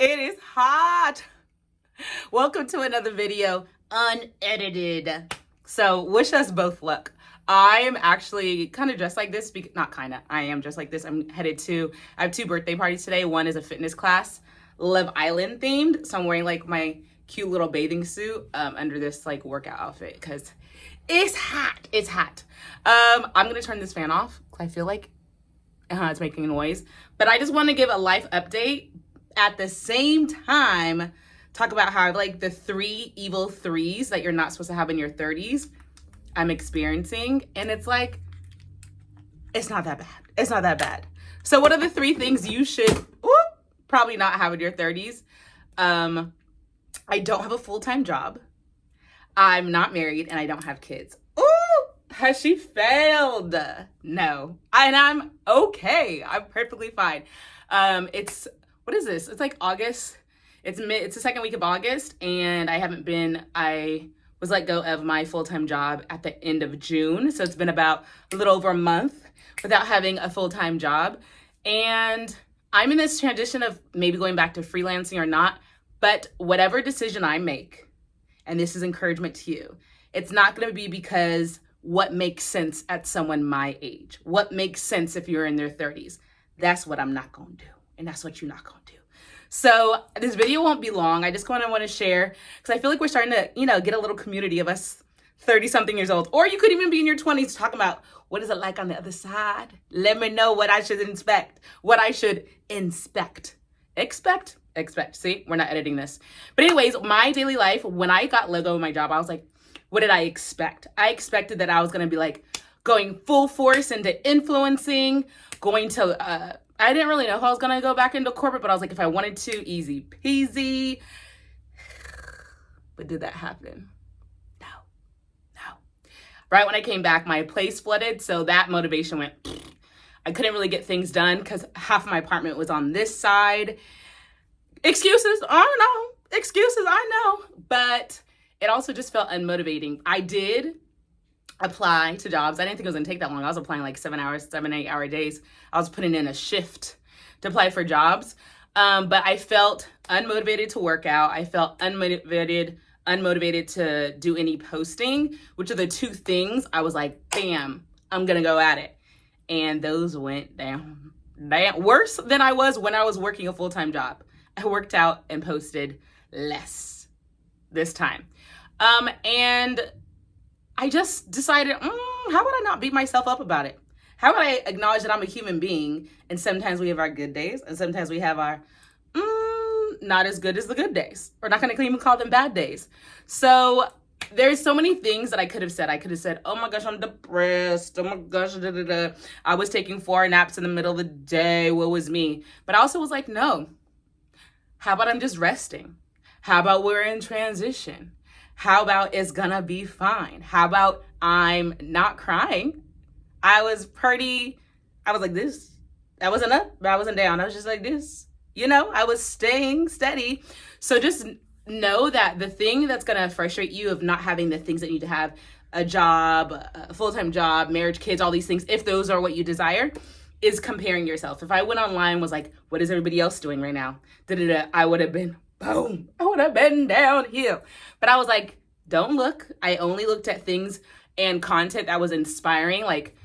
It is hot. Welcome to another video, unedited. So wish us both luck. I am actually kind of dressed like this, not kind of, I am dressed like this. I have two birthday parties today. One is a fitness class, Love Island themed. So I'm wearing like my cute little bathing suit under this like workout outfit because it's hot. It's hot. I'm going to turn this fan off because I feel like it's making a noise. But I just want to give a life update. At the same time, talk about how like the 3 evil threes that you're not supposed to have in your 30s I'm experiencing. And it's like, it's not that bad. It's not that bad. So what are the 3 things you should probably not have in your 30s? I don't have a full-time job. I'm not married and I don't have kids. Ooh, has she failed? No. And I'm okay. I'm perfectly fine. What is this? It's like August. It's the second week of August, and I was let go of my full-time job at the end of June. So it's been about a little over a month without having a full-time job. And I'm in this transition of maybe going back to freelancing or not, but whatever decision I make, and this is encouragement to you, it's not going to be because what makes sense at someone my age. What makes sense if you're in their 30s. That's what I'm not going to do. And that's what you're not going to do. So this video won't be long. I just want to share because I feel like we're starting to, get a little community of us 30-something years old. Or you could even be in your 20s talking about what is it like on the other side. Let me know what I should expect. Expect. See, we're not editing this. But anyways, my daily life, when I got let go of my job, I was like, what did I expect? I expected that I was going to be like going full force into influencing, going to, I didn't really know if I was going to go back into corporate, but I was like, if I wanted to, easy peasy. But did that happen? No. Right when I came back, my place flooded. So that motivation went, I couldn't really get things done because half of my apartment was on this side. Excuses, I know. But it also just felt unmotivating. I did apply to jobs. I didn't think it was going to take that long. I was applying like 7-8 hour days. I was putting in a shift to apply for jobs. But I felt unmotivated to work out. I felt unmotivated to do any posting, which are the 2 things I was like, bam, I'm going to go at it. And those went down worse than I was when I was working a full-time job. I worked out and posted less this time. And I just decided, how would I not beat myself up about it? How would I acknowledge that I'm a human being and sometimes we have our good days and sometimes we have our not as good as the good days. We're not going to even call them bad days. So there's so many things that I could have said. I could have said, oh my gosh, I'm depressed. Oh my gosh, I was taking 4 naps in the middle of the day. What was me? But I also was like, no. How about I'm just resting? How about we're in transition? How about it's gonna be fine? How about I'm not crying? I was like this. I wasn't up, but I wasn't down. I was just like this. I was staying steady. So just know that the thing that's gonna frustrate you of not having the things that you need to have, a job, a full-time job, marriage, kids, all these things, if those are what you desire, is comparing yourself. If I went online and was like, what is everybody else doing right now? I would have been, boom, I would have been downhill. But I was like, don't look. I only looked at things and content that was inspiring, like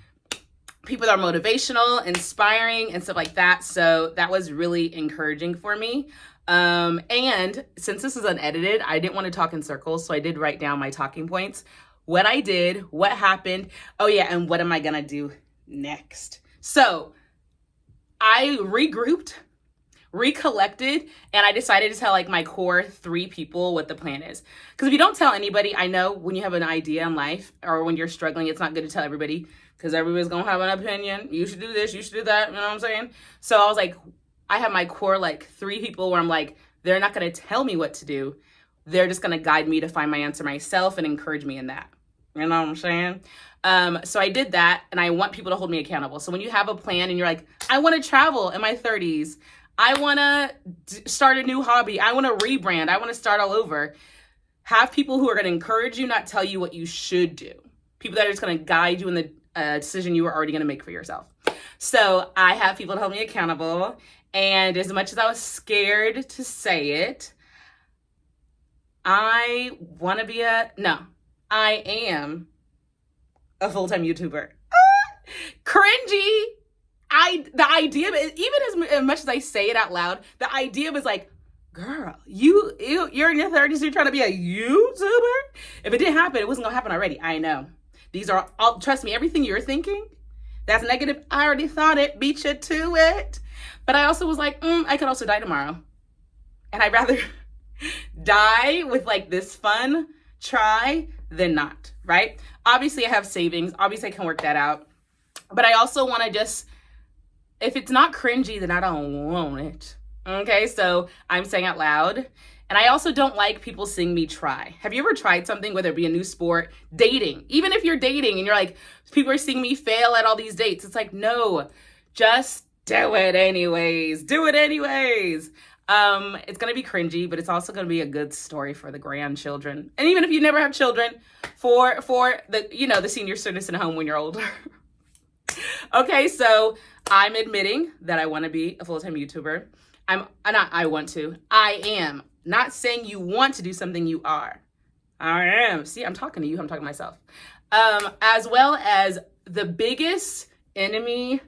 people that are motivational, inspiring, and stuff like that. So that was really encouraging for me. And since this is unedited, I didn't want to talk in circles. So I did write down my talking points, what I did, what happened. Oh yeah, and what am I going to do next? So I regrouped, recollected, and I decided to tell like my core 3 people what the plan is. Because if you don't tell anybody, I know when you have an idea in life or when you're struggling, it's not good to tell everybody because everybody's going to have an opinion. You should do this, you should do that. You know what I'm saying? So I was like, I have my core like 3 people where I'm like, they're not going to tell me what to do. They're just going to guide me to find my answer myself and encourage me in that. You know what I'm saying? So I did that, and I want people to hold me accountable. So when you have a plan and you're like, I want to travel in my 30s, I want to start a new hobby, I want to rebrand, I want to start all over, have people who are going to encourage you, not tell you what you should do. People that are just going to guide you in the decision you are already going to make for yourself. So I have people to hold me accountable, And as much as I was scared to say it, I am a full-time YouTuber. Cringy. The idea, even as much as I say it out loud, the idea was like, girl, you're in your 30s, you're trying to be a YouTuber? If it didn't happen, it wasn't gonna happen already. I know. These are all, trust me, everything you're thinking, that's negative. I already thought it, beat you to it. But I also was like, I could also die tomorrow. And I'd rather die with like this fun try than not, right? Obviously I have savings. Obviously I can work that out. But I also want to just, if it's not cringy, then I don't want it. Okay, so I'm saying out loud. And I also don't like people seeing me try. Have you ever tried something, whether it be a new sport, dating? Even if you're dating and you're like, people are seeing me fail at all these dates. It's like, no, just do it anyways. Do it anyways. It's going to be cringy, but it's also going to be a good story for the grandchildren. And even if you never have children, for the, the senior citizen home when you're older. Okay, so I'm admitting that I want to be a full-time YouTuber. I am. Not saying you want to do something, you are. I am. See, I'm talking to you, I'm talking to myself. As well as the biggest enemy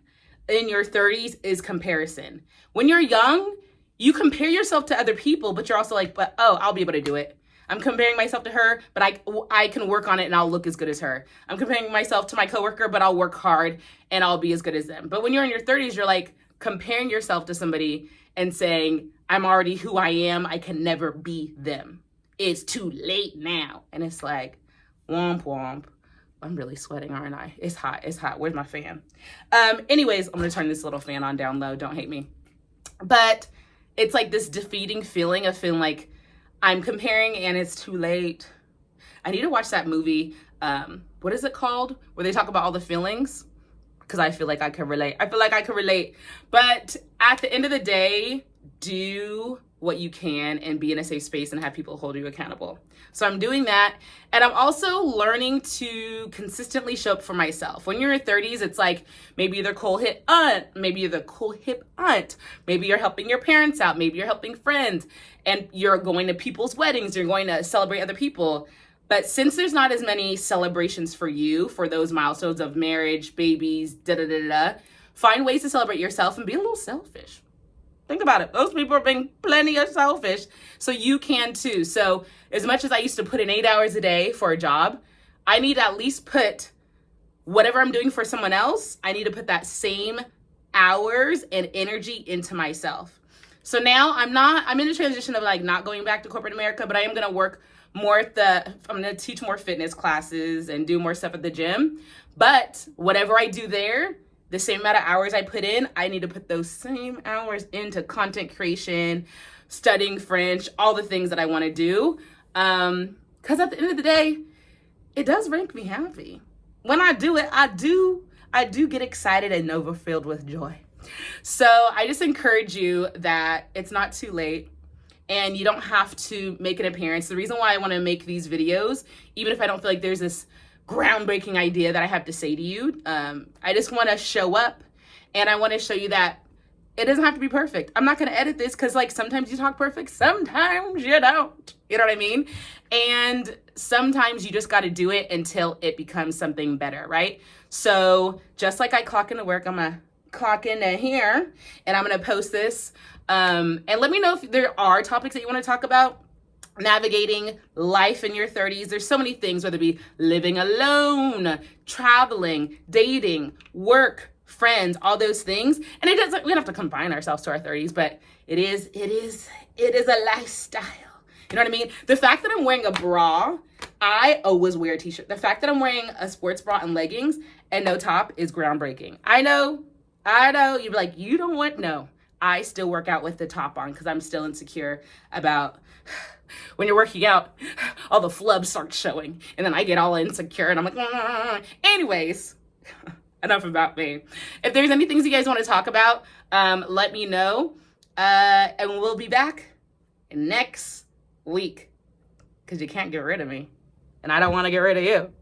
in your 30s is comparison. When you're young, you compare yourself to other people, but you're also like, I'll be able to do it. I'm comparing myself to her, but I can work on it and I'll look as good as her. I'm comparing myself to my coworker, but I'll work hard and I'll be as good as them. But when you're in your 30s, you're like comparing yourself to somebody and saying, I'm already who I am. I can never be them. It's too late now. And it's like, womp womp. I'm really sweating, aren't I? It's hot. It's hot. Where's my fan? Anyways, I'm going to turn this little fan on down low. Don't hate me. But it's like this defeating feeling of feeling like I'm comparing and it's too late. I need to watch that movie. What is it called? Where they talk about all the feelings? Because I feel like I could relate. But at the end of the day, do what you can and be in a safe space and have people hold you accountable. So I'm doing that. And I'm also learning to consistently show up for myself. When you're in your 30s, it's like maybe you're the cool hip aunt, maybe you're helping your parents out, maybe you're helping friends, and you're going to people's weddings, you're going to celebrate other people. But since there's not as many celebrations for you for those milestones of marriage, babies, find ways to celebrate yourself and be a little selfish. Think about it. Those people are being plenty of selfish. So you can too. So as much as I used to put in 8 hours a day for a job, I need to at least put whatever I'm doing for someone else, I need to put that same hours and energy into myself. So now I'm in the transition of like not going back to corporate America, but I am going to work more I'm going to teach more fitness classes and do more stuff at the gym. But whatever I do there, the same amount of hours I put in, I need to put those same hours into content creation, studying French, all the things that I want to do. Because at the end of the day, it does make me happy. When I do it, I do get excited and overfilled with joy. So I just encourage you that it's not too late and you don't have to make an appearance. The reason why I want to make these videos, even if I don't feel like there's this groundbreaking idea that I have to say to you, I just want to show up and I want to show you that it doesn't have to be perfect. I'm not going to edit this because like sometimes you talk perfect, sometimes you don't. You know what I mean? And sometimes you just got to do it until it becomes something better, right? So just like I clock into work, I'm going to clock into here and I'm going to post this. And let me know if there are topics that you want to talk about. Navigating life in your 30s. There's so many things, whether it be living alone, traveling, dating, work, friends, all those things. And we don't have to confine ourselves to our 30s, but it is a lifestyle. You know what I mean? The fact that I'm wearing a bra, I always wear a t-shirt. The fact that I'm wearing a sports bra and leggings and no top is groundbreaking. I know. You'd be like, you don't want, no. I still work out with the top on because I'm still insecure about when you're working out, all the flub starts showing. And then I get all insecure and I'm like, anyways, enough about me. If there's any things you guys want to talk about, let me know. And we'll be back next week because you can't get rid of me. And I don't want to get rid of you.